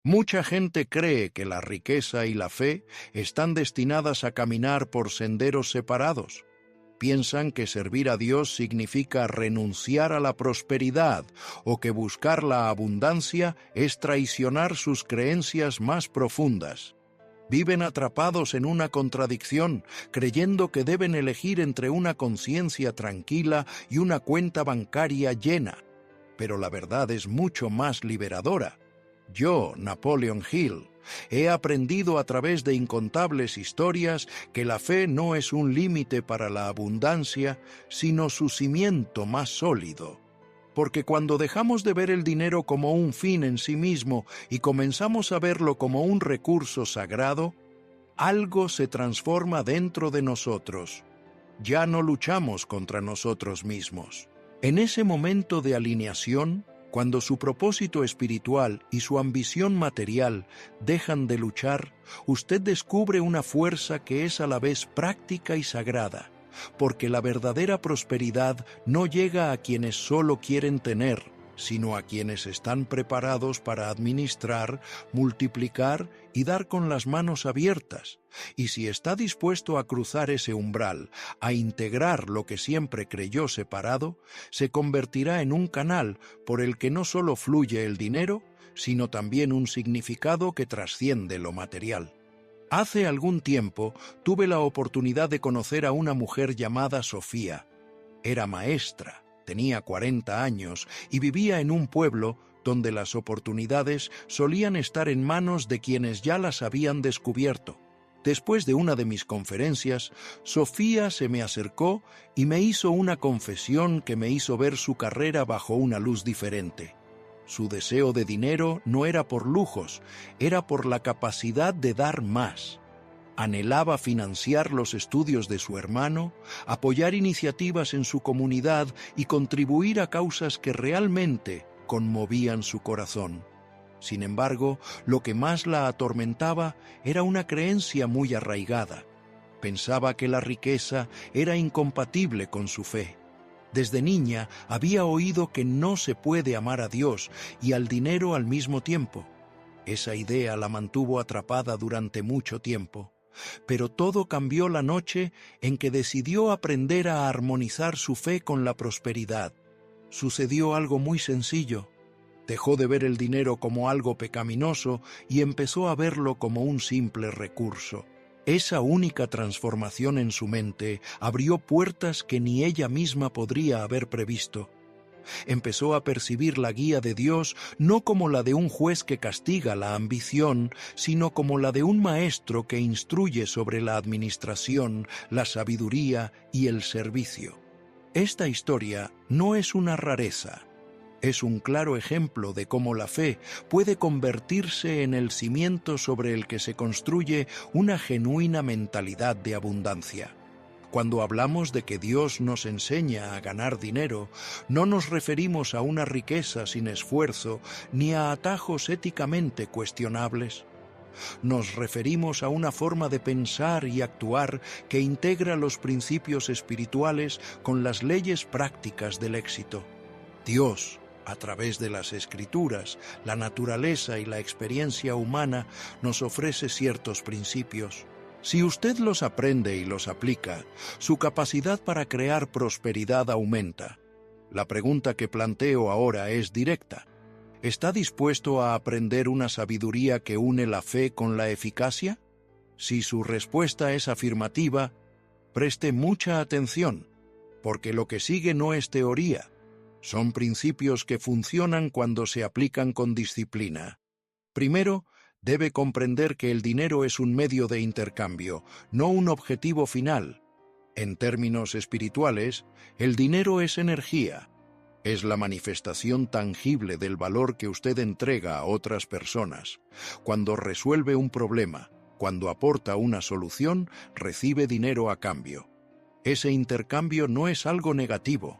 Mucha gente cree que la riqueza y la fe están destinadas a caminar por senderos separados. Piensan que servir a Dios significa renunciar a la prosperidad o que buscar la abundancia es traicionar sus creencias más profundas. Viven atrapados en una contradicción, creyendo que deben elegir entre una conciencia tranquila y una cuenta bancaria llena. Pero la verdad es mucho más liberadora. Yo, Napoleon Hill, he aprendido a través de incontables historias que la fe no es un límite para la abundancia, sino su cimiento más sólido. Porque cuando dejamos de ver el dinero como un fin en sí mismo y comenzamos a verlo como un recurso sagrado, algo se transforma dentro de nosotros. Ya no luchamos contra nosotros mismos. En ese momento de alineación, cuando su propósito espiritual y su ambición material dejan de luchar, usted descubre una fuerza que es a la vez práctica y sagrada, porque la verdadera prosperidad no llega a quienes solo quieren tener, sino a quienes están preparados para administrar, multiplicar y dar con las manos abiertas. Y si está dispuesto a cruzar ese umbral, a integrar lo que siempre creyó separado, se convertirá en un canal por el que no solo fluye el dinero, sino también un significado que trasciende lo material. Hace algún tiempo tuve la oportunidad de conocer a una mujer llamada Sofía. Era maestra. Tenía 40 años y vivía en un pueblo donde las oportunidades solían estar en manos de quienes ya las habían descubierto. Después de una de mis conferencias, Sofía se me acercó y me hizo una confesión que me hizo ver su carrera bajo una luz diferente. Su deseo de dinero no era por lujos, era por la capacidad de dar más. Anhelaba financiar los estudios de su hermano, apoyar iniciativas en su comunidad y contribuir a causas que realmente conmovían su corazón. Sin embargo, lo que más la atormentaba era una creencia muy arraigada. Pensaba que la riqueza era incompatible con su fe. Desde niña había oído que no se puede amar a Dios y al dinero al mismo tiempo. Esa idea la mantuvo atrapada durante mucho tiempo. Pero todo cambió la noche en que decidió aprender a armonizar su fe con la prosperidad. Sucedió algo muy sencillo. Dejó de ver el dinero como algo pecaminoso y empezó a verlo como un simple recurso. Esa única transformación en su mente abrió puertas que ni ella misma podría haber previsto. Empezó a percibir la guía de Dios no como la de un juez que castiga la ambición, sino como la de un maestro que instruye sobre la administración, la sabiduría y el servicio. Esta historia no es una rareza. Es un claro ejemplo de cómo la fe puede convertirse en el cimiento sobre el que se construye una genuina mentalidad de abundancia. Cuando hablamos de que Dios nos enseña a ganar dinero, no nos referimos a una riqueza sin esfuerzo ni a atajos éticamente cuestionables. Nos referimos a una forma de pensar y actuar que integra los principios espirituales con las leyes prácticas del éxito. Dios, a través de las Escrituras, la naturaleza y la experiencia humana, nos ofrece ciertos principios. Si usted los aprende y los aplica, su capacidad para crear prosperidad aumenta. La pregunta que planteo ahora es directa. ¿Está dispuesto a aprender una sabiduría que une la fe con la eficacia? Si su respuesta es afirmativa, preste mucha atención, porque lo que sigue no es teoría. Son principios que funcionan cuando se aplican con disciplina. Primero, debe comprender que el dinero es un medio de intercambio, no un objetivo final. En términos espirituales, el dinero es energía. Es la manifestación tangible del valor que usted entrega a otras personas. Cuando resuelve un problema, cuando aporta una solución, recibe dinero a cambio. Ese intercambio no es algo negativo.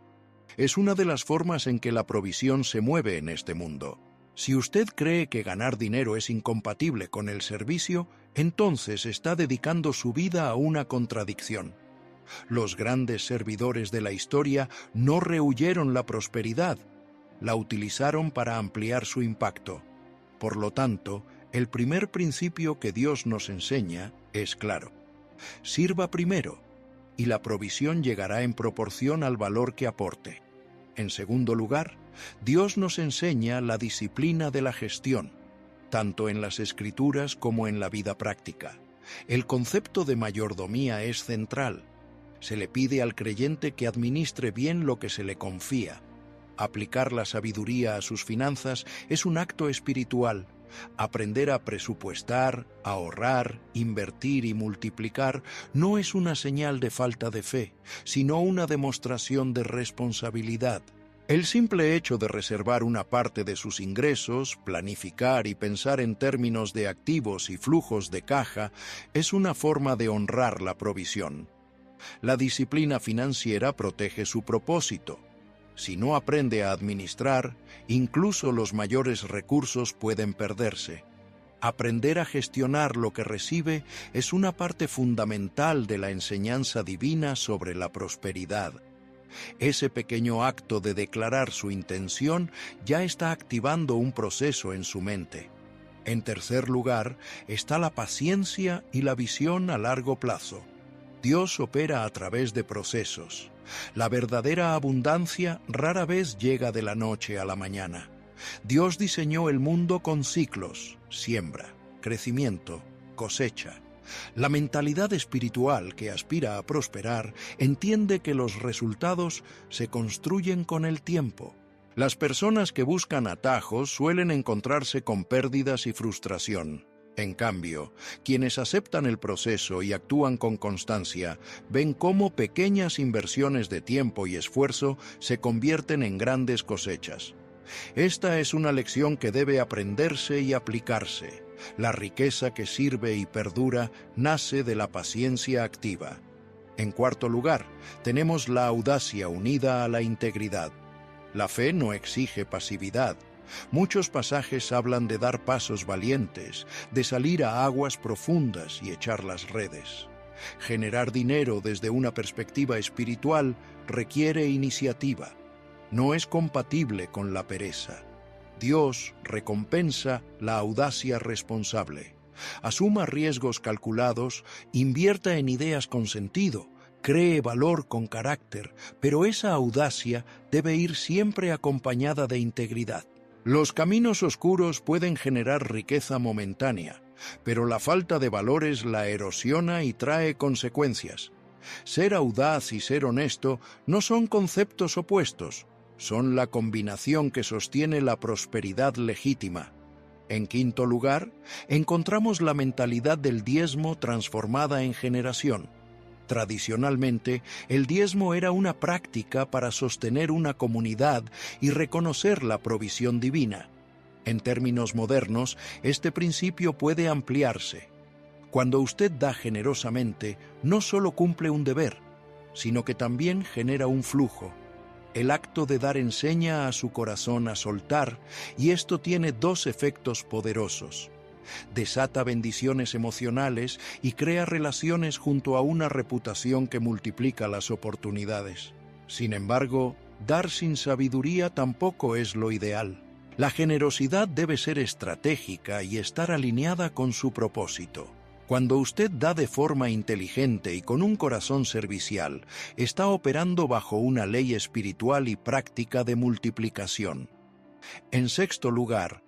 Es una de las formas en que la provisión se mueve en este mundo. Si usted cree que ganar dinero es incompatible con el servicio, entonces está dedicando su vida a una contradicción. Los grandes servidores de la historia no rehuyeron la prosperidad, la utilizaron para ampliar su impacto. Por lo tanto, el primer principio que Dios nos enseña es claro. Sirva primero, y la provisión llegará en proporción al valor que aporte. En segundo lugar, Dios nos enseña la disciplina de la gestión, tanto en las Escrituras como en la vida práctica. El concepto de mayordomía es central. Se le pide al creyente que administre bien lo que se le confía. Aplicar la sabiduría a sus finanzas es un acto espiritual. Aprender a presupuestar, ahorrar, invertir y multiplicar no es una señal de falta de fe, sino una demostración de responsabilidad. El simple hecho de reservar una parte de sus ingresos, planificar y pensar en términos de activos y flujos de caja es una forma de honrar la provisión. La disciplina financiera protege su propósito. Si no aprende a administrar, incluso los mayores recursos pueden perderse. Aprender a gestionar lo que recibe es una parte fundamental de la enseñanza divina sobre la prosperidad. Ese pequeño acto de declarar su intención ya está activando un proceso en su mente. En tercer lugar, está la paciencia y la visión a largo plazo. Dios opera a través de procesos. La verdadera abundancia rara vez llega de la noche a la mañana. Dios diseñó el mundo con ciclos: siembra, crecimiento, cosecha. La mentalidad espiritual que aspira a prosperar entiende que los resultados se construyen con el tiempo. Las personas que buscan atajos suelen encontrarse con pérdidas y frustración. En cambio, quienes aceptan el proceso y actúan con constancia, ven cómo pequeñas inversiones de tiempo y esfuerzo se convierten en grandes cosechas. Esta es una lección que debe aprenderse y aplicarse. La riqueza que sirve y perdura nace de la paciencia activa. En cuarto lugar, tenemos la audacia unida a la integridad. La fe no exige pasividad. Muchos pasajes hablan de dar pasos valientes, de salir a aguas profundas y echar las redes. Generar dinero desde una perspectiva espiritual requiere iniciativa. No es compatible con la pereza. Dios recompensa la audacia responsable. Asuma riesgos calculados, invierta en ideas con sentido, cree valor con carácter, pero esa audacia debe ir siempre acompañada de integridad. Los caminos oscuros pueden generar riqueza momentánea, pero la falta de valores la erosiona y trae consecuencias. Ser audaz y ser honesto no son conceptos opuestos, son la combinación que sostiene la prosperidad legítima. En quinto lugar, encontramos la mentalidad del diezmo transformada en generación. Tradicionalmente, el diezmo era una práctica para sostener una comunidad y reconocer la provisión divina. En términos modernos, este principio puede ampliarse. Cuando usted da generosamente, no solo cumple un deber, sino que también genera un flujo. El acto de dar enseña a su corazón a soltar, y esto tiene dos efectos poderosos. Desata bendiciones emocionales y crea relaciones junto a una reputación que multiplica las oportunidades. Sin embargo, dar sin sabiduría tampoco es lo ideal. La generosidad debe ser estratégica y estar alineada con su propósito. Cuando usted da de forma inteligente y con un corazón servicial, está operando bajo una ley espiritual y práctica de multiplicación. En sexto lugar,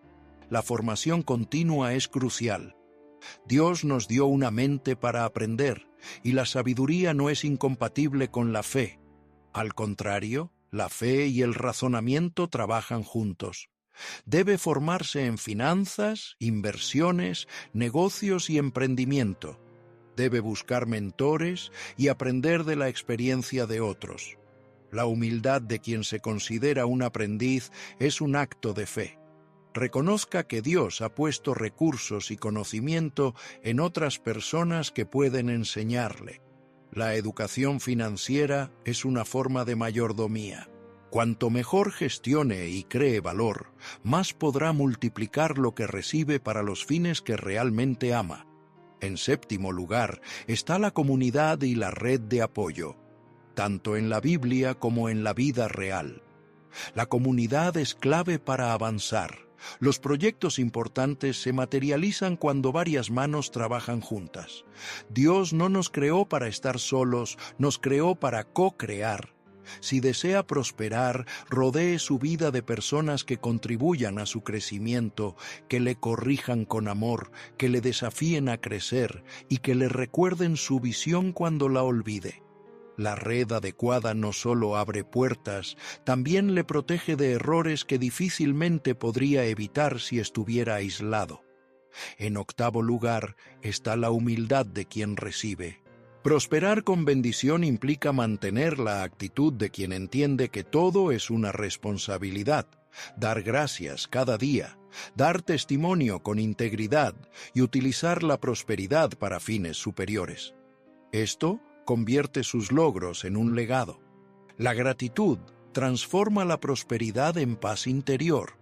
la formación continua es crucial. Dios nos dio una mente para aprender, y la sabiduría no es incompatible con la fe. Al contrario, la fe y el razonamiento trabajan juntos. Debe formarse en finanzas, inversiones, negocios y emprendimiento. Debe buscar mentores y aprender de la experiencia de otros. La humildad de quien se considera un aprendiz es un acto de fe. Reconozca que Dios ha puesto recursos y conocimiento en otras personas que pueden enseñarle. La educación financiera es una forma de mayordomía. Cuanto mejor gestione y cree valor, más podrá multiplicar lo que recibe para los fines que realmente ama. En séptimo lugar, está la comunidad y la red de apoyo, tanto en la Biblia como en la vida real. La comunidad es clave para avanzar. Los proyectos importantes se materializan cuando varias manos trabajan juntas. Dios no nos creó para estar solos, nos creó para co-crear. Si desea prosperar, rodee su vida de personas que contribuyan a su crecimiento, que le corrijan con amor, que le desafíen a crecer y que le recuerden su visión cuando la olvide. La red adecuada no solo abre puertas, también le protege de errores que difícilmente podría evitar si estuviera aislado. En octavo lugar está la humildad de quien recibe. Prosperar con bendición implica mantener la actitud de quien entiende que todo es una responsabilidad, dar gracias cada día, dar testimonio con integridad y utilizar la prosperidad para fines superiores. Esto convierte sus logros en un legado. La gratitud transforma la prosperidad en paz interior.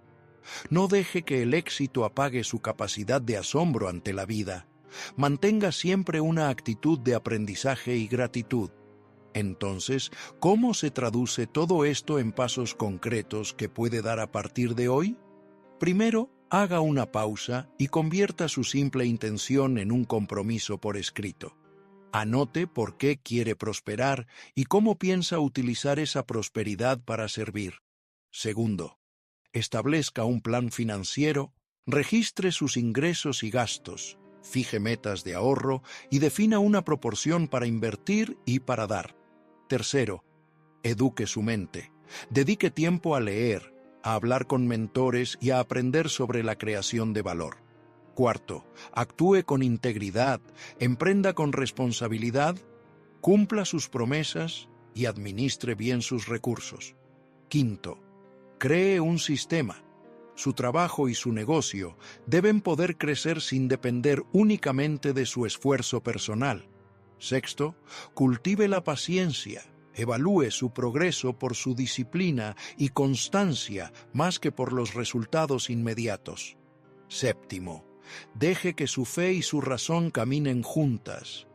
No deje que el éxito apague su capacidad de asombro ante la vida. Mantenga siempre una actitud de aprendizaje y gratitud. Entonces, ¿cómo se traduce todo esto en pasos concretos que puede dar a partir de hoy? Primero, haga una pausa y convierta su simple intención en un compromiso por escrito. Anote por qué quiere prosperar y cómo piensa utilizar esa prosperidad para servir. Segundo, establezca un plan financiero, registre sus ingresos y gastos, fije metas de ahorro y defina una proporción para invertir y para dar. Tercero, eduque su mente. Dedique tiempo a leer, a hablar con mentores y a aprender sobre la creación de valor. Cuarto, actúe con integridad, emprenda con responsabilidad, cumpla sus promesas y administre bien sus recursos. Quinto, cree un sistema. Su trabajo y su negocio deben poder crecer sin depender únicamente de su esfuerzo personal. Sexto, cultive la paciencia. Evalúe su progreso por su disciplina y constancia más que por los resultados inmediatos. Séptimo, deje que su fe y su razón caminen juntas.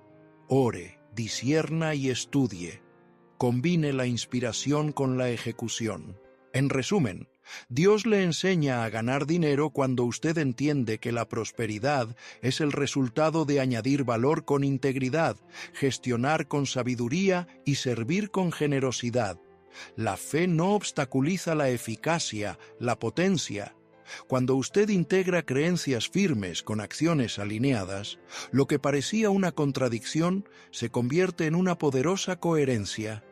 Ore, discierna y estudie. Combine la inspiración con la ejecución. En resumen, Dios le enseña a ganar dinero cuando usted entiende que la prosperidad es el resultado de añadir valor con integridad, gestionar con sabiduría y servir con generosidad. La fe no obstaculiza la eficacia, la potencia. Cuando usted integra creencias firmes con acciones alineadas, lo que parecía una contradicción se convierte en una poderosa coherencia.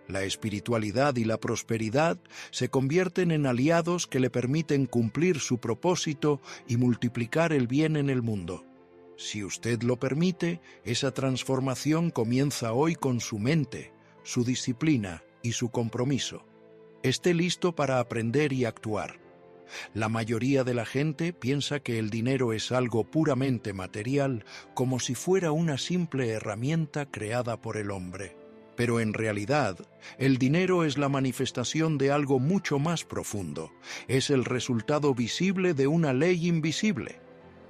La espiritualidad y la prosperidad se convierten en aliados que le permiten cumplir su propósito y multiplicar el bien en el mundo. Si usted lo permite, esa transformación comienza hoy con su mente, su disciplina y su compromiso. Esté listo para aprender y actuar. La mayoría de la gente piensa que el dinero es algo puramente material, como si fuera una simple herramienta creada por el hombre. Pero en realidad, el dinero es la manifestación de algo mucho más profundo. Es el resultado visible de una ley invisible.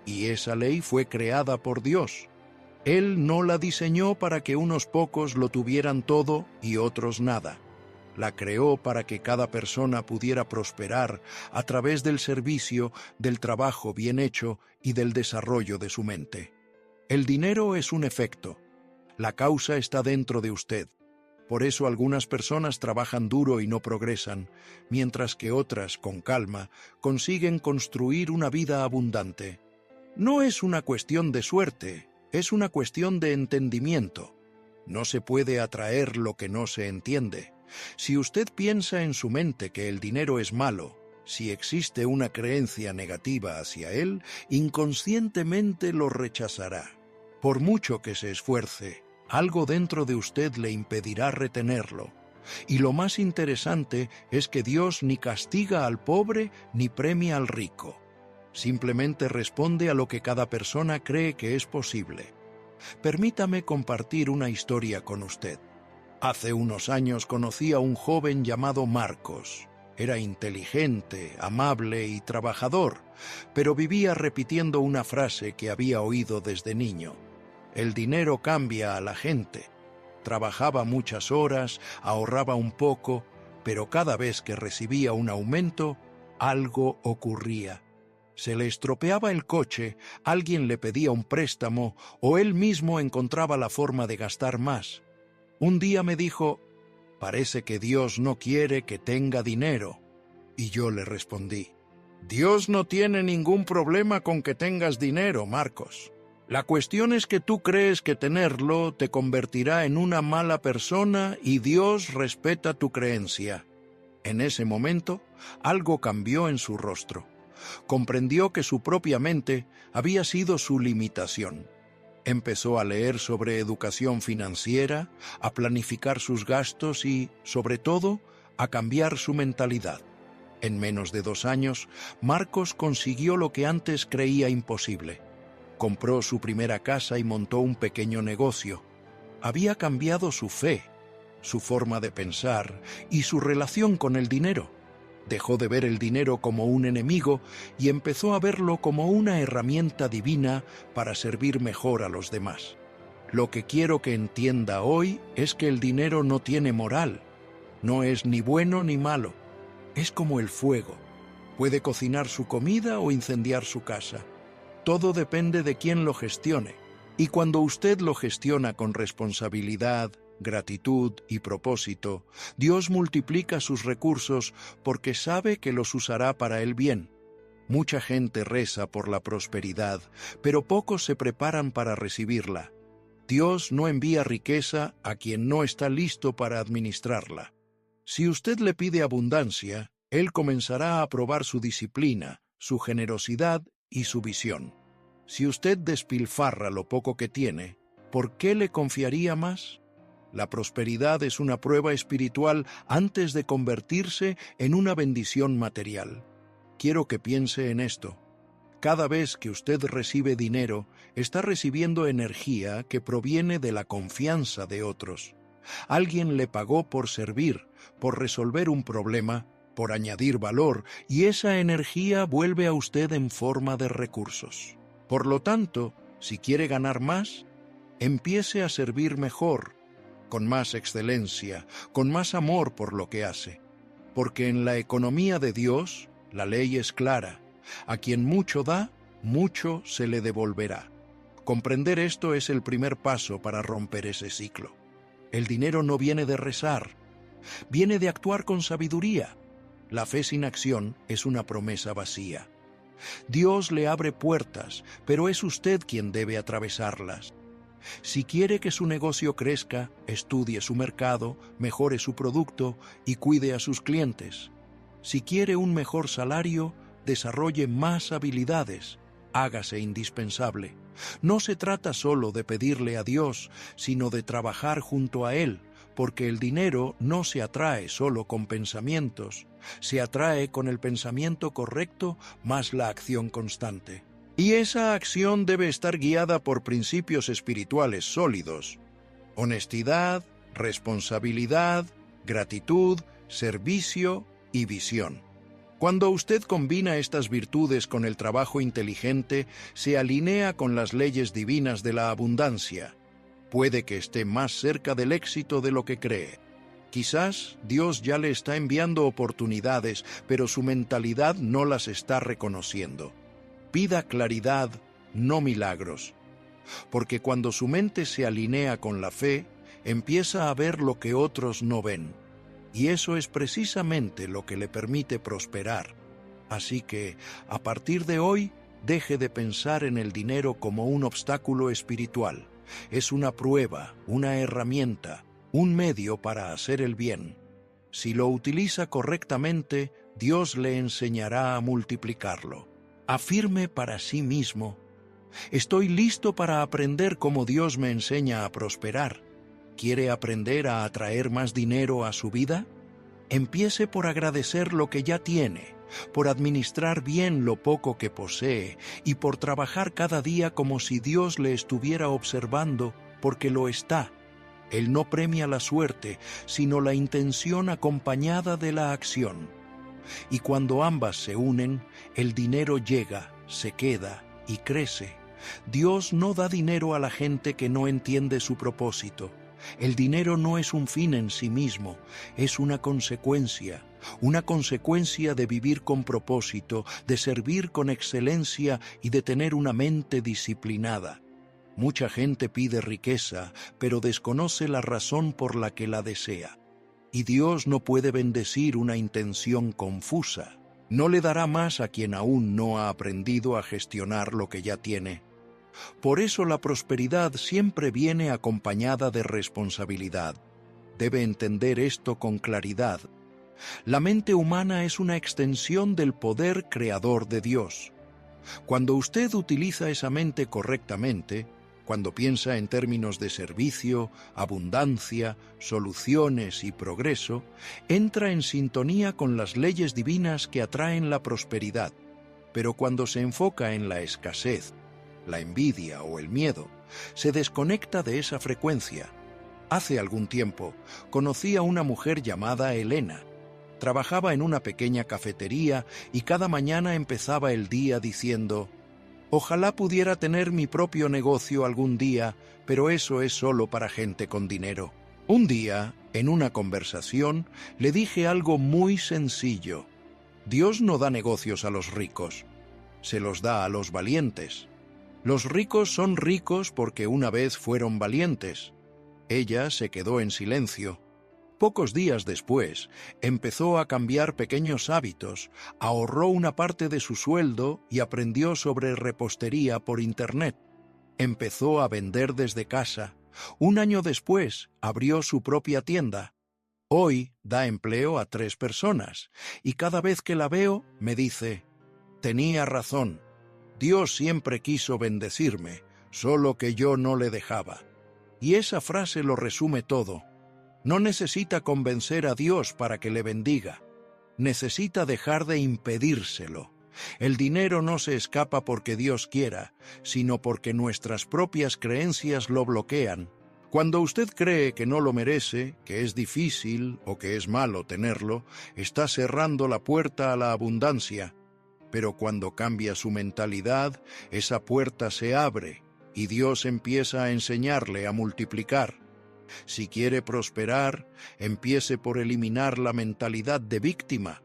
Y esa ley fue creada por Dios. Él no la diseñó para que unos pocos lo tuvieran todo y otros nada. La creó para que cada persona pudiera prosperar a través del servicio, del trabajo bien hecho y del desarrollo de su mente. El dinero es un efecto. La causa está dentro de usted. Por eso algunas personas trabajan duro y no progresan, mientras que otras, con calma, consiguen construir una vida abundante. No es una cuestión de suerte, es una cuestión de entendimiento. No se puede atraer lo que no se entiende. Si usted piensa en su mente que el dinero es malo, si existe una creencia negativa hacia él, inconscientemente lo rechazará. Por mucho que se esfuerce, algo dentro de usted le impedirá retenerlo. Y lo más interesante es que Dios ni castiga al pobre ni premia al rico. Simplemente responde a lo que cada persona cree que es posible. Permítame compartir una historia con usted. Hace unos años conocí a un joven llamado Marcos. Era inteligente, amable y trabajador, pero vivía repitiendo una frase que había oído desde niño. El dinero cambia a la gente. Trabajaba muchas horas, ahorraba un poco, pero cada vez que recibía un aumento, algo ocurría. Se le estropeaba el coche, alguien le pedía un préstamo o él mismo encontraba la forma de gastar más. Un día me dijo: «Parece que Dios no quiere que tenga dinero». Y yo le respondí: «Dios no tiene ningún problema con que tengas dinero, Marcos. La cuestión es que tú crees que tenerlo te convertirá en una mala persona y Dios respeta tu creencia». En ese momento, algo cambió en su rostro. Comprendió que su propia mente había sido su limitación. Empezó a leer sobre educación financiera, a planificar sus gastos y, sobre todo, a cambiar su mentalidad. En menos de 2 años, Marcos consiguió lo que antes creía imposible. Compró su primera casa y montó un pequeño negocio. Había cambiado su fe, su forma de pensar y su relación con el dinero. Dejó de ver el dinero como un enemigo y empezó a verlo como una herramienta divina para servir mejor a los demás. Lo que quiero que entienda hoy es que el dinero no tiene moral. No es ni bueno ni malo. Es como el fuego. Puede cocinar su comida o incendiar su casa. Todo depende de quién lo gestione. Y cuando usted lo gestiona con responsabilidad, gratitud y propósito, Dios multiplica sus recursos porque sabe que los usará para el bien. Mucha gente reza por la prosperidad, pero pocos se preparan para recibirla. Dios no envía riqueza a quien no está listo para administrarla. Si usted le pide abundancia, Él comenzará a probar su disciplina, su generosidad y su visión. Si usted despilfarra lo poco que tiene, ¿por qué le confiaría más? La prosperidad es una prueba espiritual antes de convertirse en una bendición material. Quiero que piense en esto. Cada vez que usted recibe dinero, está recibiendo energía que proviene de la confianza de otros. Alguien le pagó por servir, por resolver un problema, por añadir valor, y esa energía vuelve a usted en forma de recursos. Por lo tanto, si quiere ganar más, empiece a servir mejor, con más excelencia, con más amor por lo que hace. Porque en la economía de Dios, la ley es clara: a quien mucho da, mucho se le devolverá. Comprender esto es el primer paso para romper ese ciclo. El dinero no viene de rezar, viene de actuar con sabiduría. La fe sin acción es una promesa vacía. Dios le abre puertas, pero es usted quien debe atravesarlas. Si quiere que su negocio crezca, estudie su mercado, mejore su producto y cuide a sus clientes. Si quiere un mejor salario, desarrolle más habilidades, hágase indispensable. No se trata solo de pedirle a Dios, sino de trabajar junto a Él, porque el dinero no se atrae solo con pensamientos, se atrae con el pensamiento correcto más la acción constante. Y esa acción debe estar guiada por principios espirituales sólidos: honestidad, responsabilidad, gratitud, servicio y visión. Cuando usted combina estas virtudes con el trabajo inteligente, se alinea con las leyes divinas de la abundancia. Puede que esté más cerca del éxito de lo que cree. Quizás Dios ya le está enviando oportunidades, pero su mentalidad no las está reconociendo. Pida claridad, no milagros. Porque cuando su mente se alinea con la fe, empieza a ver lo que otros no ven. Y eso es precisamente lo que le permite prosperar. Así que, a partir de hoy, deje de pensar en el dinero como un obstáculo espiritual. Es una prueba, una herramienta, un medio para hacer el bien. Si lo utiliza correctamente, Dios le enseñará a multiplicarlo. Afirme para sí mismo: estoy listo para aprender cómo Dios me enseña a prosperar. ¿Quiere aprender a atraer más dinero a su vida? Empiece por agradecer lo que ya tiene, por administrar bien lo poco que posee y por trabajar cada día como si Dios le estuviera observando, porque lo está. Él no premia la suerte, sino la intención acompañada de la acción. Y cuando ambas se unen, el dinero llega, se queda y crece. Dios no da dinero a la gente que no entiende su propósito. El dinero no es un fin en sí mismo, es una consecuencia, una consecuencia de vivir con propósito, de servir con excelencia y de tener una mente disciplinada. Mucha gente pide riqueza, pero desconoce la razón por la que la desea. Y Dios no puede bendecir una intención confusa. No le dará más a quien aún no ha aprendido a gestionar lo que ya tiene. Por eso la prosperidad siempre viene acompañada de responsabilidad. Debe entender esto con claridad. La mente humana es una extensión del poder creador de Dios. Cuando usted utiliza esa mente correctamente, cuando piensa en términos de servicio, abundancia, soluciones y progreso, entra en sintonía con las leyes divinas que atraen la prosperidad. Pero cuando se enfoca en la escasez, la envidia o el miedo, se desconecta de esa frecuencia. Hace algún tiempo, conocí a una mujer llamada Elena. Trabajaba en una pequeña cafetería y cada mañana empezaba el día diciendo: «Ojalá pudiera tener mi propio negocio algún día, pero eso es solo para gente con dinero». Un día, en una conversación, le dije algo muy sencillo: Dios no da negocios a los ricos, se los da a los valientes. Los ricos son ricos porque una vez fueron valientes. Ella se quedó en silencio. Pocos días después, empezó a cambiar pequeños hábitos, ahorró una parte de su sueldo y aprendió sobre repostería por Internet. Empezó a vender desde casa. Un año después, abrió su propia tienda. Hoy da empleo a 3 personas, y cada vez que la veo, me dice: «Tenía razón. Dios siempre quiso bendecirme, solo que yo no le dejaba». Y esa frase lo resume todo. No necesita convencer a Dios para que le bendiga. Necesita dejar de impedírselo. El dinero no se escapa porque Dios quiera, sino porque nuestras propias creencias lo bloquean. Cuando usted cree que no lo merece, que es difícil o que es malo tenerlo, está cerrando la puerta a la abundancia. Pero cuando cambia su mentalidad, esa puerta se abre y Dios empieza a enseñarle a multiplicar. Si quiere prosperar, empiece por eliminar la mentalidad de víctima.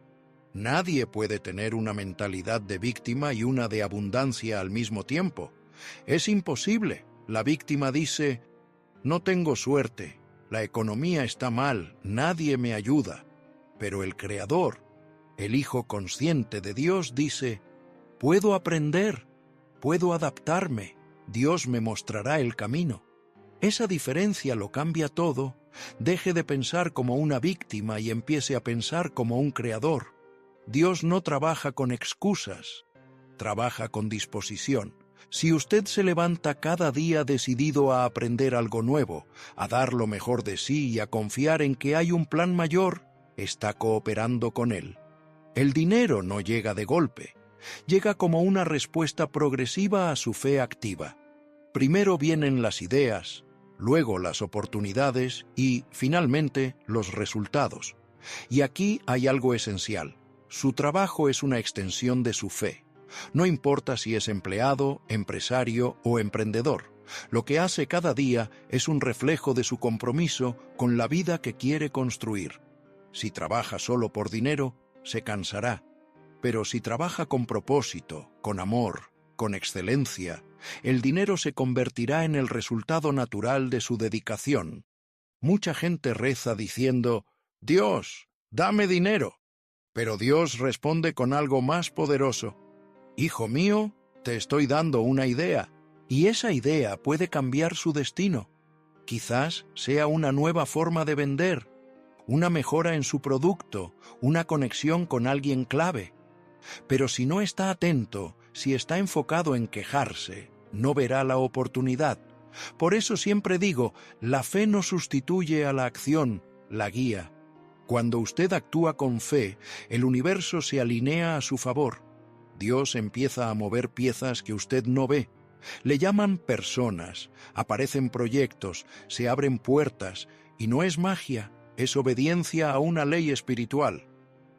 Nadie puede tener una mentalidad de víctima y una de abundancia al mismo tiempo. Es imposible. La víctima dice: «No tengo suerte, la economía está mal, nadie me ayuda». Pero el Creador, el Hijo consciente de Dios, dice: «Puedo aprender, puedo adaptarme, Dios me mostrará el camino». Esa diferencia lo cambia todo. Deje de pensar como una víctima y empiece a pensar como un creador. Dios no trabaja con excusas, trabaja con disposición. Si usted se levanta cada día decidido a aprender algo nuevo, a dar lo mejor de sí y a confiar en que hay un plan mayor, está cooperando con Él. El dinero no llega de golpe, llega como una respuesta progresiva a su fe activa. Primero vienen las ideas, luego las oportunidades y, finalmente, los resultados. Y aquí hay algo esencial. Su trabajo es una extensión de su fe. No importa si es empleado, empresario o emprendedor. Lo que hace cada día es un reflejo de su compromiso con la vida que quiere construir. Si trabaja solo por dinero, se cansará. Pero si trabaja con propósito, con amor, con excelencia, el dinero se convertirá en el resultado natural de su dedicación. Mucha gente reza diciendo: «Dios, dame dinero». Pero Dios responde con algo más poderoso: «Hijo mío, te estoy dando una idea, y esa idea puede cambiar su destino. Quizás sea una nueva forma de vender, una mejora en su producto, una conexión con alguien clave. Pero si no está atento, si está enfocado en quejarse, no verá la oportunidad. Por eso siempre digo, la fe no sustituye a la acción, la guía. Cuando usted actúa con fe, el universo se alinea a su favor. Dios empieza a mover piezas que usted no ve. Le llaman personas, aparecen proyectos, se abren puertas, y no es magia, es obediencia a una ley espiritual.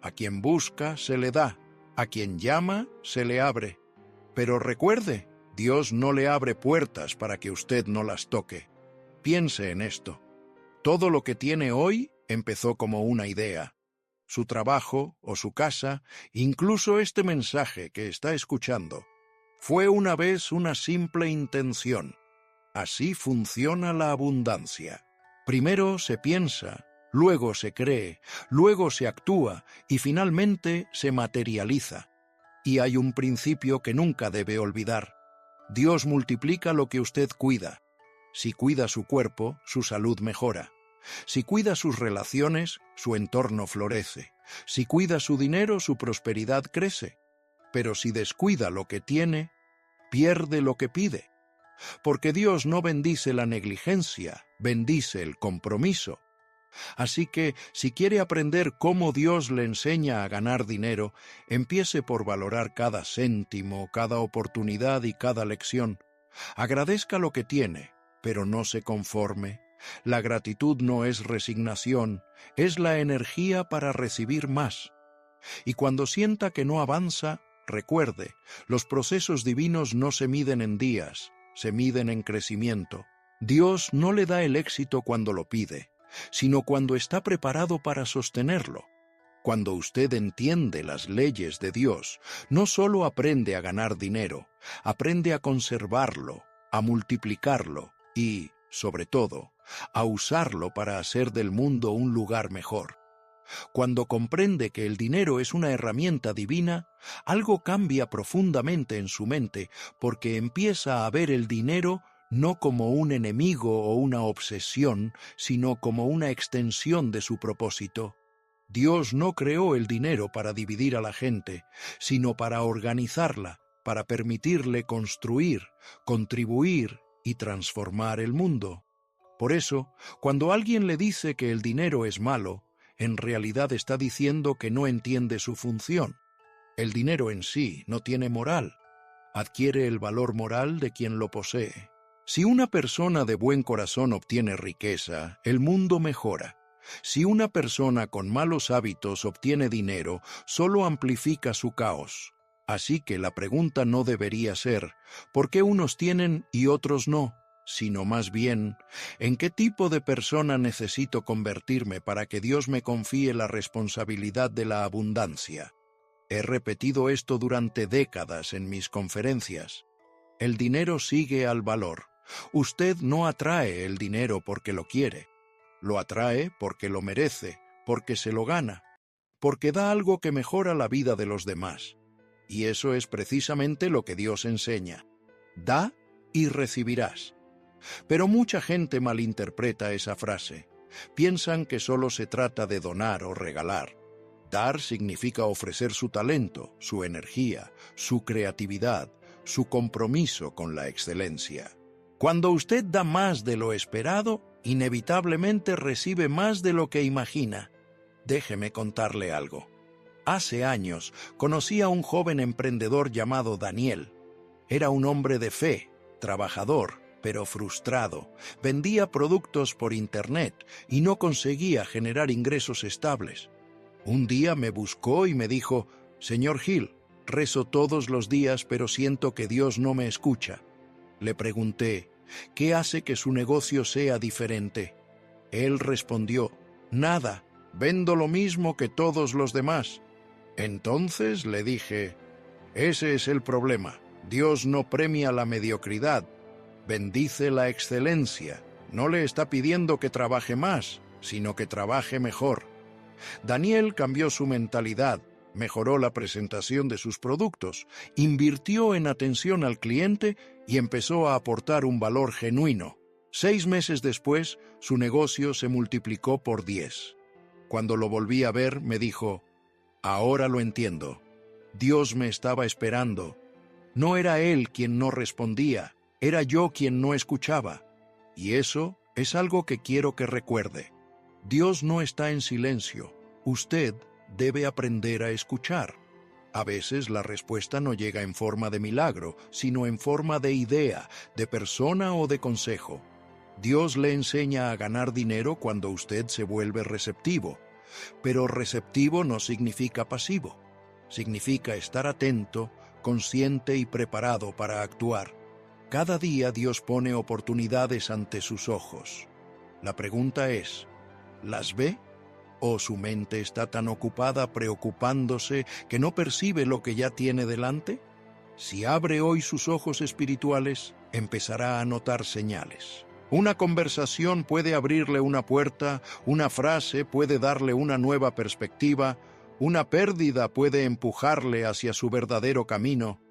A quien busca, se le da. A quien llama, se le abre. Pero recuerde, Dios no le abre puertas para que usted no las toque. Piense en esto. Todo lo que tiene hoy empezó como una idea. su trabajo o su casa, incluso este mensaje que está escuchando, fue una vez una simple intención. Así funciona la abundancia. Primero se piensa, luego se cree, luego se actúa y finalmente se materializa. Y hay un principio que nunca debe olvidar. Dios multiplica lo que usted cuida. Si cuida su cuerpo, su salud mejora. Si cuida sus relaciones, su entorno florece. Si cuida su dinero, su prosperidad crece. Pero si descuida lo que tiene, pierde lo que pide. Porque Dios no bendice la negligencia, bendice el compromiso. Así que, si quiere aprender cómo Dios le enseña a ganar dinero, empiece por valorar cada céntimo, cada oportunidad y cada lección. Agradezca lo que tiene, pero no se conforme. La gratitud no es resignación, es la energía para recibir más. Y cuando sienta que no avanza, recuerde, los procesos divinos no se miden en días, se miden en crecimiento. Dios no le da el éxito cuando lo pide, sino cuando está preparado para sostenerlo. Cuando usted entiende las leyes de Dios, no solo aprende a ganar dinero, aprende a conservarlo, a multiplicarlo y, sobre todo, a usarlo para hacer del mundo un lugar mejor. Cuando comprende que el dinero es una herramienta divina, algo cambia profundamente en su mente porque empieza a ver el dinero no como un enemigo o una obsesión, sino como una extensión de su propósito. Dios no creó el dinero para dividir a la gente, sino para organizarla, para permitirle construir, contribuir y transformar el mundo. Por eso, cuando alguien le dice que el dinero es malo, en realidad está diciendo que no entiende su función. El dinero en sí no tiene moral. Adquiere el valor moral de quien lo posee. Si una persona de buen corazón obtiene riqueza, el mundo mejora. Si una persona con malos hábitos obtiene dinero, solo amplifica su caos. Así que la pregunta no debería ser, ¿por qué unos tienen y otros no?, sino más bien, ¿en qué tipo de persona necesito convertirme para que Dios me confíe la responsabilidad de la abundancia? He repetido esto durante décadas en mis conferencias. El dinero sigue al valor. Usted no atrae el dinero porque lo quiere. Lo atrae porque lo merece, porque se lo gana, porque da algo que mejora la vida de los demás. Y eso es precisamente lo que Dios enseña. Da y recibirás. Pero mucha gente malinterpreta esa frase. Piensan que solo se trata de donar o regalar. Dar significa ofrecer su talento, su energía, su creatividad, su compromiso con la excelencia. Cuando usted da más de lo esperado, inevitablemente recibe más de lo que imagina. Déjeme contarle algo. Hace años conocí a un joven emprendedor llamado Daniel. Era un hombre de fe, trabajador, pero frustrado. Vendía productos por internet y no conseguía generar ingresos estables. Un día me buscó y me dijo: «Señor Hill, rezo todos los días, pero siento que Dios no me escucha». Le pregunté: «¿Qué hace que su negocio sea diferente?». Él respondió: «Nada, vendo lo mismo que todos los demás». Entonces le dije: «Ese es el problema. Dios no premia la mediocridad, bendice la excelencia. No le está pidiendo que trabaje más, sino que trabaje mejor». Daniel cambió su mentalidad, mejoró la presentación de sus productos, invirtió en atención al cliente y empezó a aportar un valor genuino. 6 meses después, su negocio se multiplicó por 10. Cuando lo volví a ver, me dijo: «Ahora lo entiendo. Dios me estaba esperando. No era Él quien no respondía, era yo quien no escuchaba». Y eso es algo que quiero que recuerde. Dios no está en silencio. Usted debe aprender a escuchar. A veces la respuesta no llega en forma de milagro, sino en forma de idea, de persona o de consejo. Dios le enseña a ganar dinero cuando usted se vuelve receptivo. Pero receptivo no significa pasivo. Significa estar atento, consciente y preparado para actuar. Cada día Dios pone oportunidades ante sus ojos. La pregunta es: ¿las ve? ¿O su mente está tan ocupada preocupándose que no percibe lo que ya tiene delante? Si abre hoy sus ojos espirituales, empezará a notar señales. Una conversación puede abrirle una puerta, una frase puede darle una nueva perspectiva, una pérdida puede empujarle hacia su verdadero camino.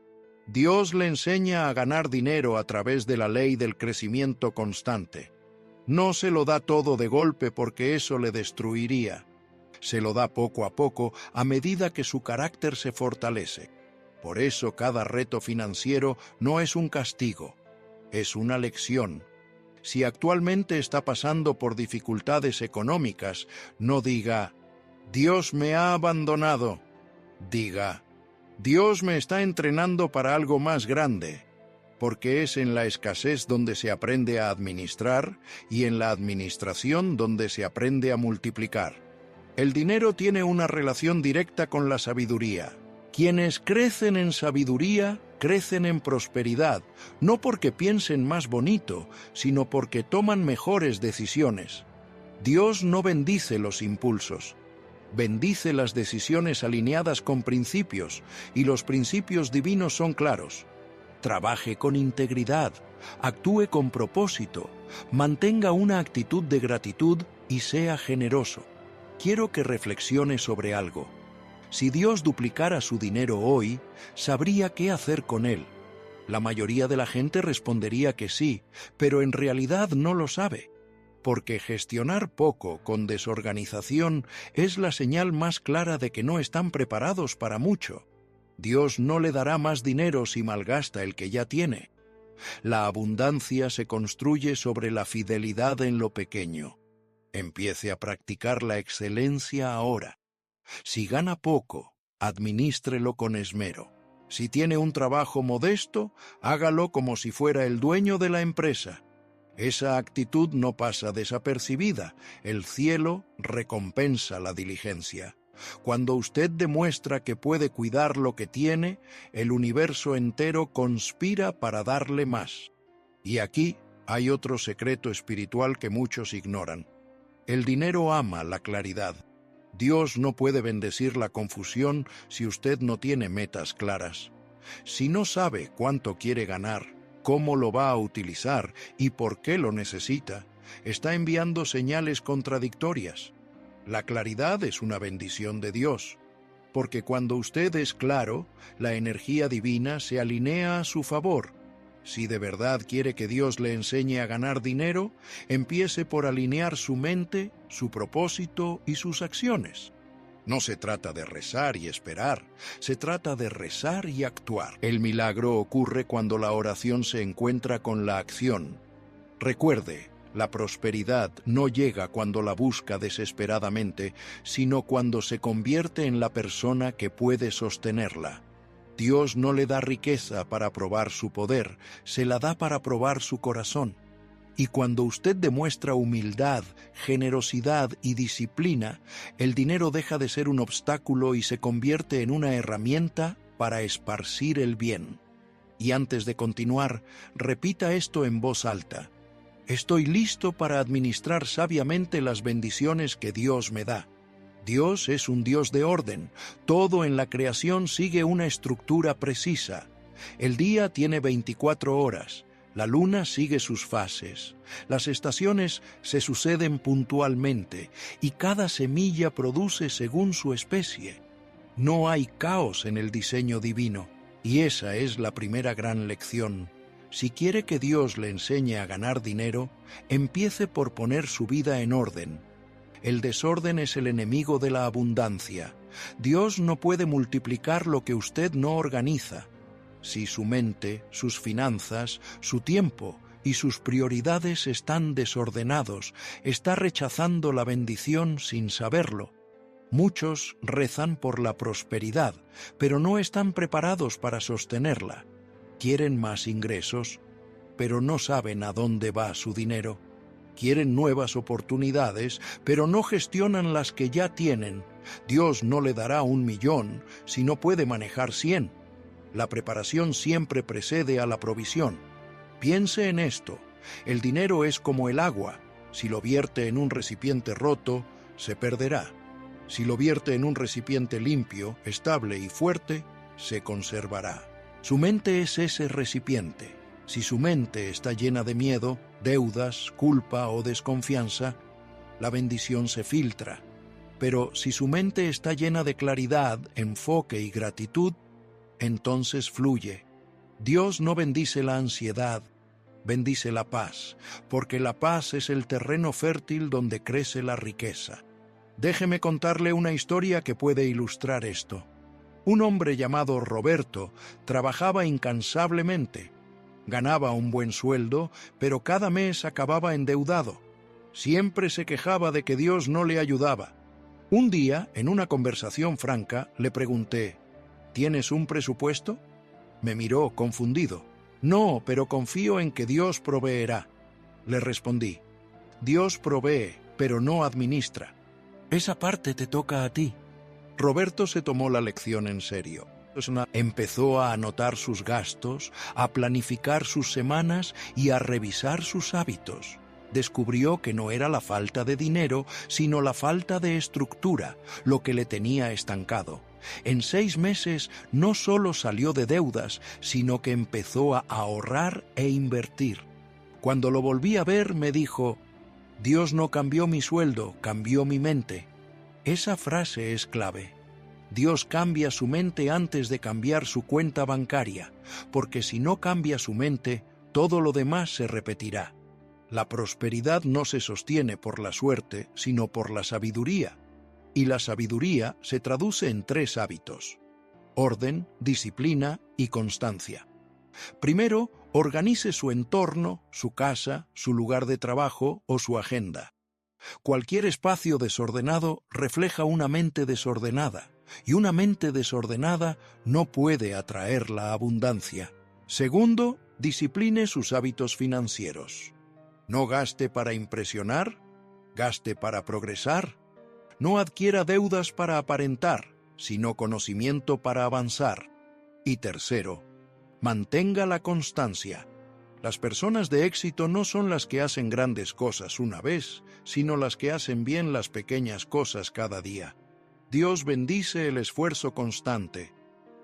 Dios le enseña a ganar dinero a través de la ley del crecimiento constante. No se lo da todo de golpe porque eso le destruiría. Se lo da poco a poco a medida que su carácter se fortalece. Por eso cada reto financiero no es un castigo, es una lección. Si actualmente está pasando por dificultades económicas, no diga, Dios me ha abandonado. Diga, Dios me está entrenando para algo más grande, porque es en la escasez donde se aprende a administrar y en la administración donde se aprende a multiplicar. El dinero tiene una relación directa con la sabiduría. Quienes crecen en sabiduría, crecen en prosperidad, no porque piensen más bonito, sino porque toman mejores decisiones. Dios no bendice los impulsos, bendice las decisiones alineadas con principios, y los principios divinos son claros. Trabaje con integridad, actúe con propósito, mantenga una actitud de gratitud y sea generoso. Quiero que reflexione sobre algo. Si Dios duplicara su dinero hoy, sabría qué hacer con él. La mayoría de la gente respondería que sí, pero en realidad no lo sabe, porque gestionar poco con desorganización es la señal más clara de que no están preparados para mucho. Dios no le dará más dinero si malgasta el que ya tiene. La abundancia se construye sobre la fidelidad en lo pequeño. Empiece a practicar la excelencia ahora. Si gana poco, adminístrelo con esmero. Si tiene un trabajo modesto, hágalo como si fuera el dueño de la empresa. Esa actitud no pasa desapercibida. El cielo recompensa la diligencia. Cuando usted demuestra que puede cuidar lo que tiene, el universo entero conspira para darle más. Y aquí hay otro secreto espiritual que muchos ignoran. El dinero ama la claridad. Dios no puede bendecir la confusión si usted no tiene metas claras. Si no sabe cuánto quiere ganar, cómo lo va a utilizar y por qué lo necesita, está enviando señales contradictorias. La claridad es una bendición de Dios, porque cuando usted es claro, la energía divina se alinea a su favor. Si de verdad quiere que Dios le enseñe a ganar dinero, empiece por alinear su mente, su propósito y sus acciones. No se trata de rezar y esperar, se trata de rezar y actuar. El milagro ocurre cuando la oración se encuentra con la acción. Recuerde, la prosperidad no llega cuando la busca desesperadamente, sino cuando se convierte en la persona que puede sostenerla. Dios no le da riqueza para probar su poder, se la da para probar su corazón. Y cuando usted demuestra humildad, generosidad y disciplina, el dinero deja de ser un obstáculo y se convierte en una herramienta para esparcir el bien. Y antes de continuar, repita esto en voz alta. Estoy listo para administrar sabiamente las bendiciones que Dios me da. Dios es un Dios de orden. Todo en la creación sigue una estructura precisa. El día tiene 24 horas. La luna sigue sus fases. Las estaciones se suceden puntualmente y cada semilla produce según su especie. No hay caos en el diseño divino. Y esa es la primera gran lección. Si quiere que Dios le enseñe a ganar dinero, empiece por poner su vida en orden. El desorden es el enemigo de la abundancia. Dios no puede multiplicar lo que usted no organiza. Si su mente, sus finanzas, su tiempo y sus prioridades están desordenados, está rechazando la bendición sin saberlo. Muchos rezan por la prosperidad, pero no están preparados para sostenerla. Quieren más ingresos, pero no saben a dónde va su dinero. Quieren nuevas oportunidades, pero no gestionan las que ya tienen. Dios no le dará 1.000.000 si no puede manejar 100. La preparación siempre precede a la provisión. Piense en esto. El dinero es como el agua. Si lo vierte en un recipiente roto, se perderá. Si lo vierte en un recipiente limpio, estable y fuerte, se conservará. Su mente es ese recipiente. Si su mente está llena de miedo, deudas, culpa o desconfianza, la bendición se filtra. Pero si su mente está llena de claridad, enfoque y gratitud, entonces fluye. Dios no bendice la ansiedad, bendice la paz, porque la paz es el terreno fértil donde crece la riqueza. Déjeme contarle una historia que puede ilustrar esto. Un hombre llamado Roberto trabajaba incansablemente. Ganaba un buen sueldo, pero cada mes acababa endeudado. Siempre se quejaba de que Dios no le ayudaba. Un día, en una conversación franca, le pregunté, ¿tienes un presupuesto? Me miró confundido. No, pero confío en que Dios proveerá. Le respondí, Dios provee, pero no administra. Esa parte te toca a ti. Roberto se tomó la lección en serio. Empezó a anotar sus gastos, a planificar sus semanas y a revisar sus hábitos. Descubrió que no era la falta de dinero, sino la falta de estructura, lo que le tenía estancado. En 6 meses no solo salió de deudas, sino que empezó a ahorrar e invertir. Cuando lo volví a ver, me dijo, Dios no cambió mi sueldo, cambió mi mente. Esa frase es clave. Dios cambia su mente antes de cambiar su cuenta bancaria, porque si no cambia su mente, todo lo demás se repetirá. La prosperidad no se sostiene por la suerte, sino por la sabiduría. Y la sabiduría se traduce en 3 hábitos: orden, disciplina y constancia. Primero, organice su entorno, su casa, su lugar de trabajo o su agenda. Cualquier espacio desordenado refleja una mente desordenada, y una mente desordenada no puede atraer la abundancia. Segundo, discipline sus hábitos financieros. No gaste para impresionar, gaste para progresar. No adquiera deudas para aparentar, sino conocimiento para avanzar. Y tercero, mantenga la constancia. Las personas de éxito no son las que hacen grandes cosas una vez, sino las que hacen bien las pequeñas cosas cada día. Dios bendice el esfuerzo constante,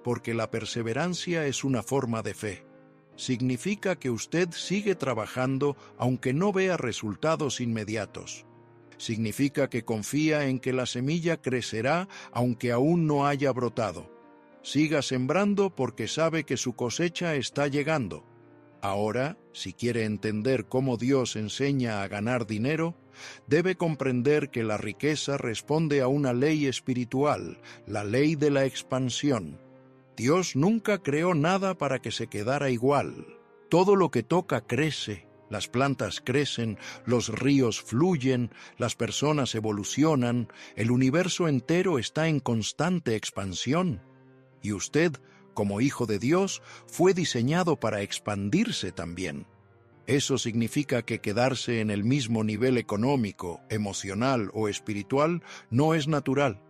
porque la perseverancia es una forma de fe. Significa que usted sigue trabajando aunque no vea resultados inmediatos. Significa que confía en que la semilla crecerá aunque aún no haya brotado. Siga sembrando porque sabe que su cosecha está llegando. Ahora, si quiere entender cómo Dios enseña a ganar dinero, debe comprender que la riqueza responde a una ley espiritual, la ley de la expansión. Dios nunca creó nada para que se quedara igual. Todo lo que toca crece, las plantas crecen, los ríos fluyen, las personas evolucionan, el universo entero está en constante expansión. Y usted, como hijo de Dios, fue diseñado para expandirse también. Eso significa que quedarse en el mismo nivel económico, emocional o espiritual no es natural.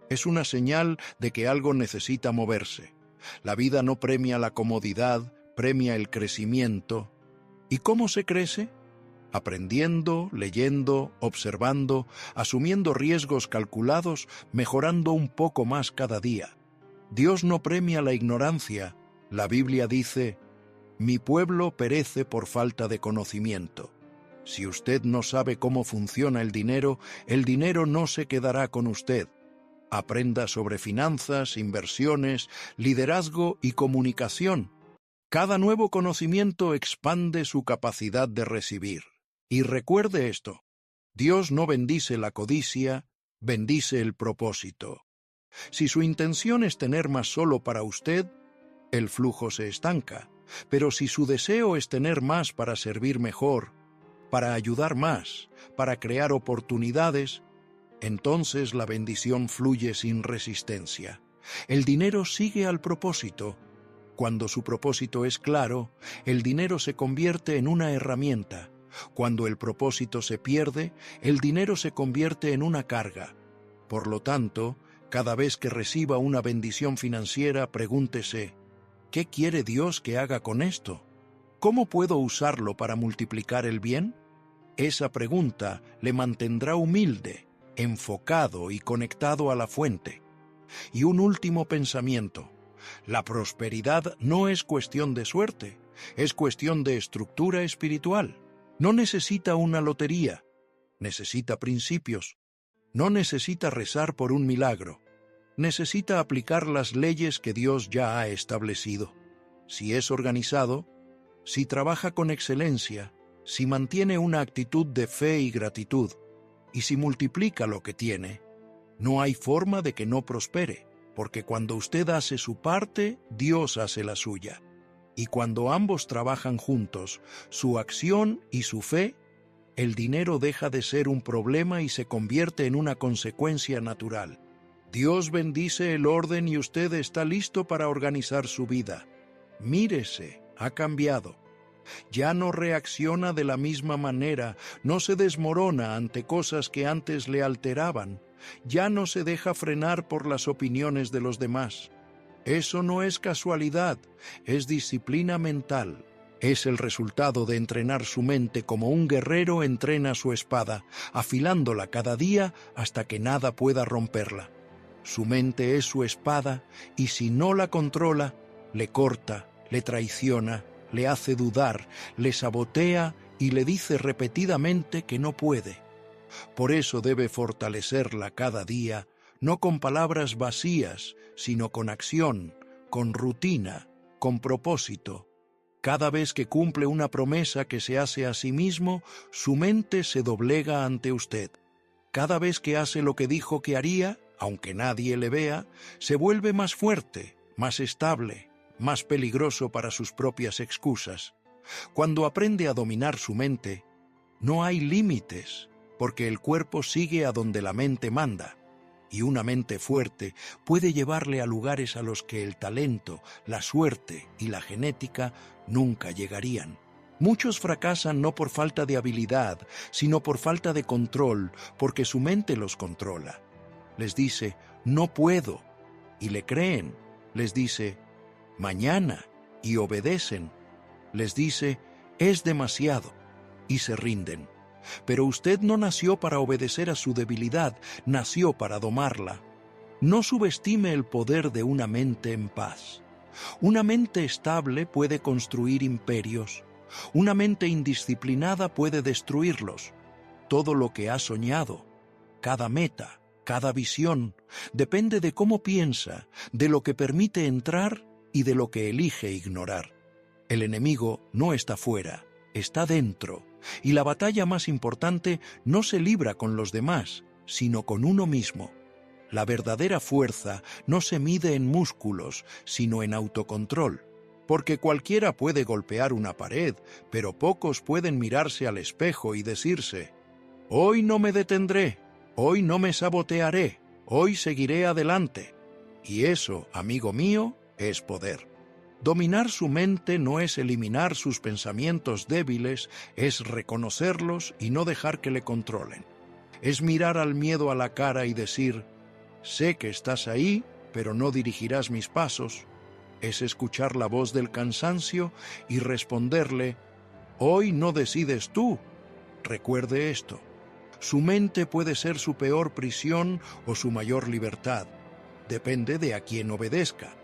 Es una señal de que algo necesita moverse. La vida no premia la comodidad, premia el crecimiento. ¿Y cómo se crece? Aprendiendo, leyendo, observando, asumiendo riesgos calculados, mejorando un poco más cada día. Dios no premia la ignorancia. La Biblia dice, «Mi pueblo perece por falta de conocimiento». Si usted no sabe cómo funciona el dinero no se quedará con usted. Aprenda sobre finanzas, inversiones, liderazgo y comunicación. Cada nuevo conocimiento expande su capacidad de recibir. Y recuerde esto, Dios no bendice la codicia, bendice el propósito. Si su intención es tener más solo para usted, el flujo se estanca. Pero si su deseo es tener más para servir mejor, para ayudar más, para crear oportunidades, entonces la bendición fluye sin resistencia. El dinero sigue al propósito. Cuando su propósito es claro, el dinero se convierte en una herramienta. Cuando el propósito se pierde, el dinero se convierte en una carga. Por lo tanto, cada vez que reciba una bendición financiera, pregúntese, ¿qué quiere Dios que haga con esto? ¿Cómo puedo usarlo para multiplicar el bien? Esa pregunta le mantendrá humilde, enfocado y conectado a la fuente. Y un último pensamiento: la prosperidad no es cuestión de suerte, es cuestión de estructura espiritual. No necesita una lotería, necesita principios. No necesita rezar por un milagro, necesita aplicar las leyes que Dios ya ha establecido. Si es organizado, si trabaja con excelencia, si mantiene una actitud de fe y gratitud, y si multiplica lo que tiene, no hay forma de que no prospere, porque cuando usted hace su parte, Dios hace la suya. Y cuando ambos trabajan juntos, su acción y su fe, el dinero deja de ser un problema y se convierte en una consecuencia natural. Dios bendice el orden y usted está listo para organizar su vida. Mírese, ha cambiado. Ya no reacciona de la misma manera, no se desmorona ante cosas que antes le alteraban, ya no se deja frenar por las opiniones de los demás. Eso no es casualidad, es disciplina mental. Es el resultado de entrenar su mente como un guerrero entrena su espada, afilándola cada día hasta que nada pueda romperla. Su mente es su espada y si no la controla, le corta, le traiciona, le hace dudar, le sabotea y le dice repetidamente que no puede. Por eso debe fortalecerla cada día, no con palabras vacías, sino con acción, con rutina, con propósito. Cada vez que cumple una promesa que se hace a sí mismo, su mente se doblega ante usted. Cada vez que hace lo que dijo que haría, aunque nadie le vea, se vuelve más fuerte, más estable, más peligroso para sus propias excusas. Cuando aprende a dominar su mente, no hay límites, porque el cuerpo sigue a donde la mente manda. Y una mente fuerte puede llevarle a lugares a los que el talento, la suerte y la genética nunca llegarían. Muchos fracasan no por falta de habilidad, sino por falta de control, porque su mente los controla. Les dice, no puedo, y le creen. Les dice, mañana, y obedecen. Les dice, es demasiado, y se rinden. Pero usted no nació para obedecer a su debilidad, nació para domarla. No subestime el poder de una mente en paz. Una mente estable puede construir imperios. Una mente indisciplinada puede destruirlos. Todo lo que ha soñado, cada meta, cada visión, depende de cómo piensa, de lo que permite entrar y de lo que elige ignorar. El enemigo no está fuera, está dentro. Y la batalla más importante no se libra con los demás, sino con uno mismo. La verdadera fuerza no se mide en músculos, sino en autocontrol. Porque cualquiera puede golpear una pared, pero pocos pueden mirarse al espejo y decirse, hoy no me detendré, hoy no me sabotearé, hoy seguiré adelante. Y eso, amigo mío, es poder. Dominar su mente no es eliminar sus pensamientos débiles, es reconocerlos y no dejar que le controlen. Es mirar al miedo a la cara y decir, sé que estás ahí, pero no dirigirás mis pasos. Es escuchar la voz del cansancio y responderle, hoy no decides tú. Recuerde esto, su mente puede ser su peor prisión o su mayor libertad. Depende de a quién obedezca.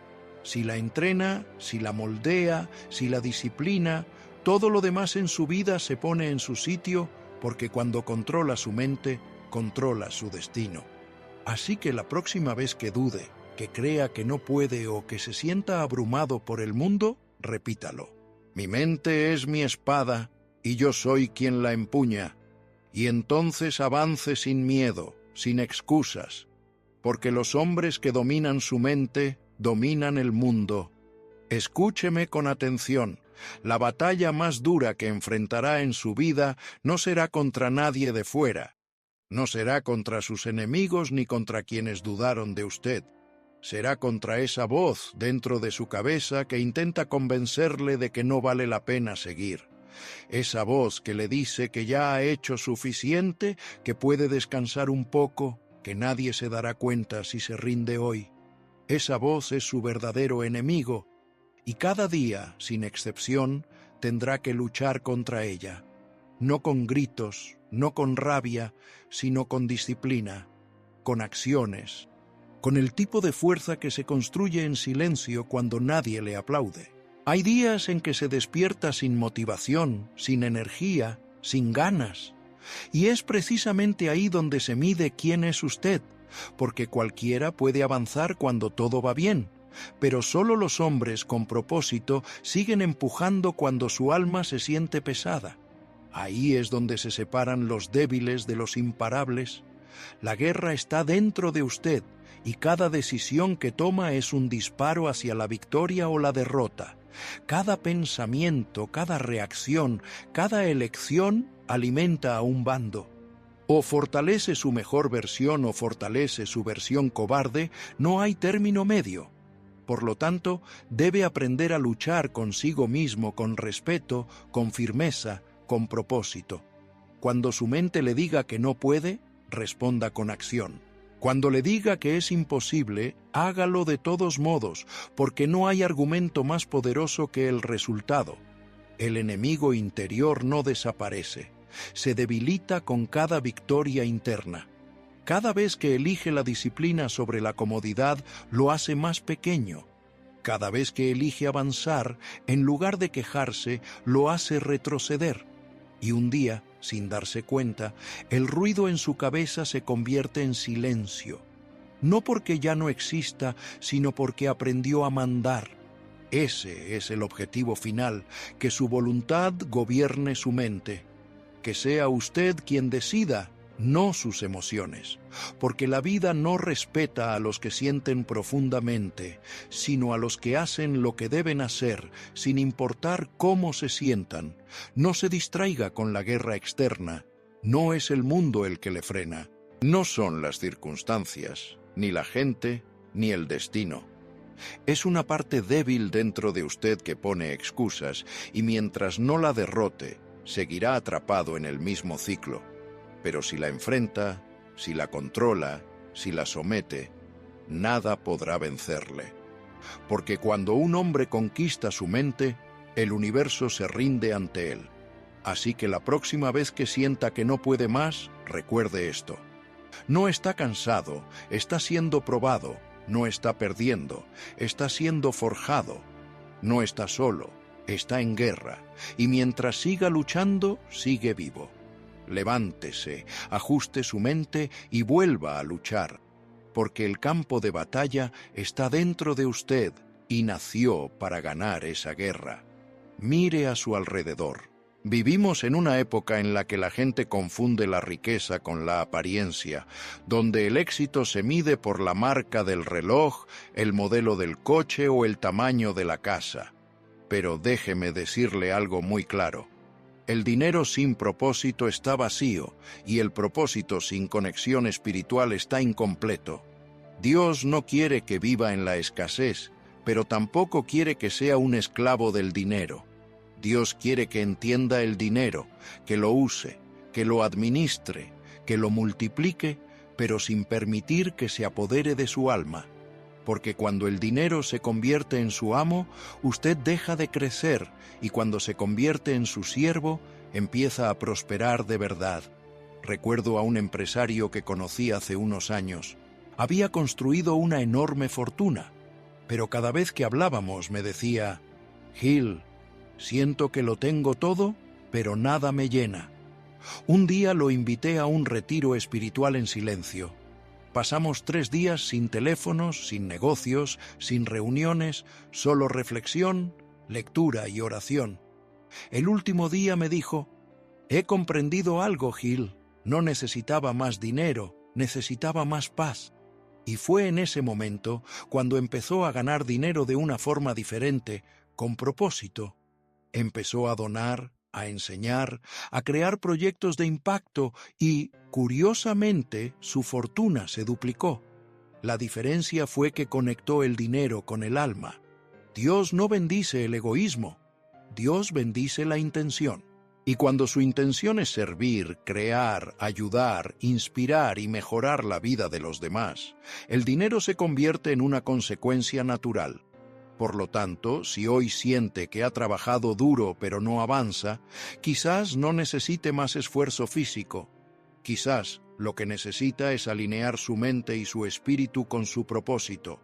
Si la entrena, si la moldea, si la disciplina, todo lo demás en su vida se pone en su sitio porque cuando controla su mente, controla su destino. Así que la próxima vez que dude, que crea que no puede o que se sienta abrumado por el mundo, repítalo. Mi mente es mi espada y yo soy quien la empuña. Y entonces avance sin miedo, sin excusas, porque los hombres que dominan su mente dominan el mundo. Escúcheme con atención. La batalla más dura que enfrentará en su vida no será contra nadie de fuera. No será contra sus enemigos ni contra quienes dudaron de usted. Será contra esa voz dentro de su cabeza que intenta convencerle de que no vale la pena seguir. Esa voz que le dice que ya ha hecho suficiente, que puede descansar un poco, que nadie se dará cuenta si se rinde hoy. Esa voz es su verdadero enemigo, y cada día, sin excepción, tendrá que luchar contra ella. No con gritos, no con rabia, sino con disciplina, con acciones, con el tipo de fuerza que se construye en silencio cuando nadie le aplaude. Hay días en que se despierta sin motivación, sin energía, sin ganas. Y es precisamente ahí donde se mide quién es usted, porque cualquiera puede avanzar cuando todo va bien, pero solo los hombres con propósito siguen empujando cuando su alma se siente pesada. Ahí es donde se separan los débiles de los imparables. La guerra está dentro de usted y cada decisión que toma es un disparo hacia la victoria o la derrota. Cada pensamiento, cada reacción, cada elección alimenta a un bando. O fortalece su mejor versión o fortalece su versión cobarde, no hay término medio. Por lo tanto, debe aprender a luchar consigo mismo con respeto, con firmeza, con propósito. Cuando su mente le diga que no puede, responda con acción. Cuando le diga que es imposible, hágalo de todos modos, porque no hay argumento más poderoso que el resultado. El enemigo interior no desaparece, se debilita con cada victoria interna. Cada vez que elige la disciplina sobre la comodidad, lo hace más pequeño. Cada vez que elige avanzar, en lugar de quejarse, lo hace retroceder. Y un día, sin darse cuenta, el ruido en su cabeza se convierte en silencio. No porque ya no exista, sino porque aprendió a mandar. Ese es el objetivo final, que su voluntad gobierne su mente. Que sea usted quien decida, no sus emociones, porque la vida no respeta a los que sienten profundamente, sino a los que hacen lo que deben hacer, sin importar cómo se sientan. No se distraiga con la guerra externa. No es el mundo el que le frena. No son las circunstancias, ni la gente, ni el destino. Es una parte débil dentro de usted que pone excusas, y mientras no la derrote, seguirá atrapado en el mismo ciclo. Pero si la enfrenta, si la controla, si la somete, nada podrá vencerle. Porque cuando un hombre conquista su mente, el universo se rinde ante él. Así que la próxima vez que sienta que no puede más, recuerde esto. No está cansado, está siendo probado, no está perdiendo, está siendo forjado. No está solo, está en guerra, y mientras siga luchando, sigue vivo. Levántese, ajuste su mente y vuelva a luchar, porque el campo de batalla está dentro de usted y nació para ganar esa guerra. Mire a su alrededor. Vivimos en una época en la que la gente confunde la riqueza con la apariencia, donde el éxito se mide por la marca del reloj, el modelo del coche o el tamaño de la casa. Pero déjeme decirle algo muy claro. El dinero sin propósito está vacío y el propósito sin conexión espiritual está incompleto. Dios no quiere que viva en la escasez, pero tampoco quiere que sea un esclavo del dinero. Dios quiere que entienda el dinero, que lo use, que lo administre, que lo multiplique, pero sin permitir que se apodere de su alma. Porque cuando el dinero se convierte en su amo, usted deja de crecer, y cuando se convierte en su siervo, empieza a prosperar de verdad. Recuerdo a un empresario que conocí hace unos años. Había construido una enorme fortuna, pero cada vez que hablábamos me decía: «Gil, siento que lo tengo todo, pero nada me llena». Un día lo invité a un retiro espiritual en silencio. Pasamos 3 días sin teléfonos, sin negocios, sin reuniones, solo reflexión, lectura y oración. El último día me dijo: «He comprendido algo, Gil. No necesitaba más dinero, necesitaba más paz». Y fue en ese momento cuando empezó a ganar dinero de una forma diferente, con propósito. Empezó a donar, a enseñar, a crear proyectos de impacto y, curiosamente, su fortuna se duplicó. La diferencia fue que conectó el dinero con el alma. Dios no bendice el egoísmo, Dios bendice la intención. Y cuando su intención es servir, crear, ayudar, inspirar y mejorar la vida de los demás, el dinero se convierte en una consecuencia natural. Por lo tanto, si hoy siente que ha trabajado duro pero no avanza, quizás no necesite más esfuerzo físico. Quizás lo que necesita es alinear su mente y su espíritu con su propósito.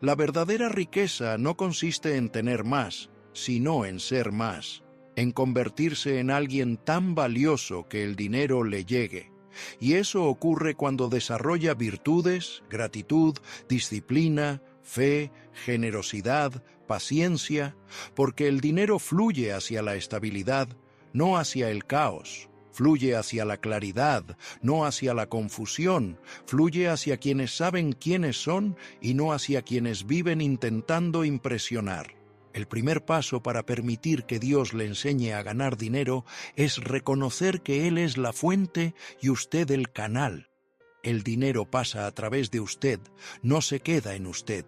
La verdadera riqueza no consiste en tener más, sino en ser más, en convertirse en alguien tan valioso que el dinero le llegue. Y eso ocurre cuando desarrolla virtudes, gratitud, disciplina, fe, generosidad, paciencia, porque el dinero fluye hacia la estabilidad, no hacia el caos. Fluye hacia la claridad, no hacia la confusión. Fluye hacia quienes saben quiénes son y no hacia quienes viven intentando impresionar. El primer paso para permitir que Dios le enseñe a ganar dinero es reconocer que Él es la fuente y usted el canal. El dinero pasa a través de usted, no se queda en usted.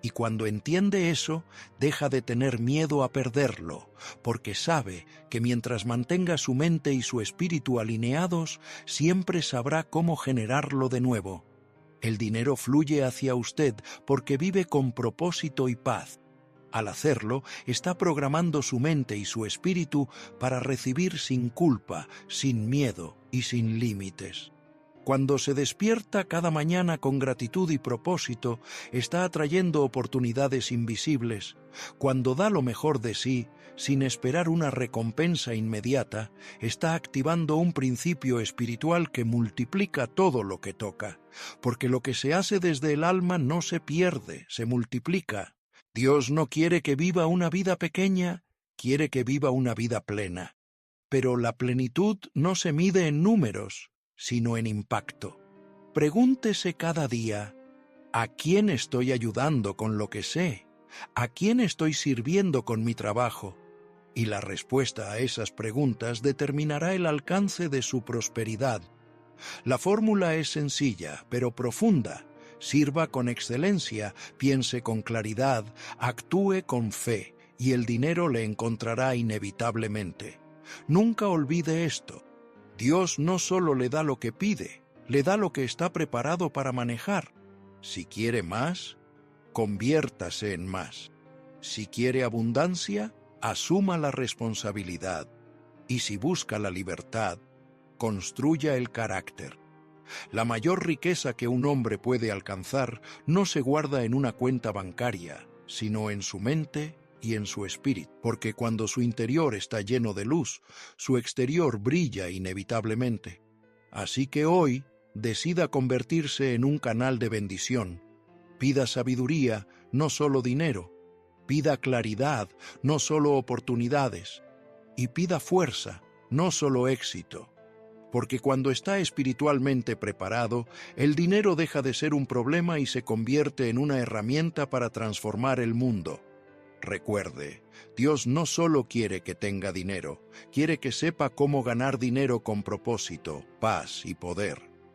Y cuando entiende eso, deja de tener miedo a perderlo, porque sabe que mientras mantenga su mente y su espíritu alineados, siempre sabrá cómo generarlo de nuevo. El dinero fluye hacia usted porque vive con propósito y paz. Al hacerlo, está programando su mente y su espíritu para recibir sin culpa, sin miedo y sin límites. Cuando se despierta cada mañana con gratitud y propósito, está atrayendo oportunidades invisibles. Cuando da lo mejor de sí, sin esperar una recompensa inmediata, está activando un principio espiritual que multiplica todo lo que toca, porque lo que se hace desde el alma no se pierde, se multiplica. Dios no quiere que viva una vida pequeña, quiere que viva una vida plena. Pero la plenitud no se mide en números, sino en impacto. Pregúntese cada día, ¿a quién estoy ayudando con lo que sé? ¿A quién estoy sirviendo con mi trabajo? Y la respuesta a esas preguntas determinará el alcance de su prosperidad. La fórmula es sencilla, pero profunda. Sirva con excelencia, piense con claridad, actúe con fe, y el dinero le encontrará inevitablemente. Nunca olvide esto. Dios no solo le da lo que pide, le da lo que está preparado para manejar. Si quiere más, conviértase en más. Si quiere abundancia, asuma la responsabilidad. Y si busca la libertad, construya el carácter. La mayor riqueza que un hombre puede alcanzar no se guarda en una cuenta bancaria, sino en su mente y en su espíritu, porque cuando su interior está lleno de luz, su exterior brilla inevitablemente. Así que hoy, decida convertirse en un canal de bendición. Pida sabiduría, no solo dinero. Pida claridad, no solo oportunidades. Y pida fuerza, no solo éxito. Porque cuando está espiritualmente preparado, el dinero deja de ser un problema y se convierte en una herramienta para transformar el mundo. Recuerde, Dios no solo quiere que tenga dinero, quiere que sepa cómo ganar dinero con propósito, paz y poder.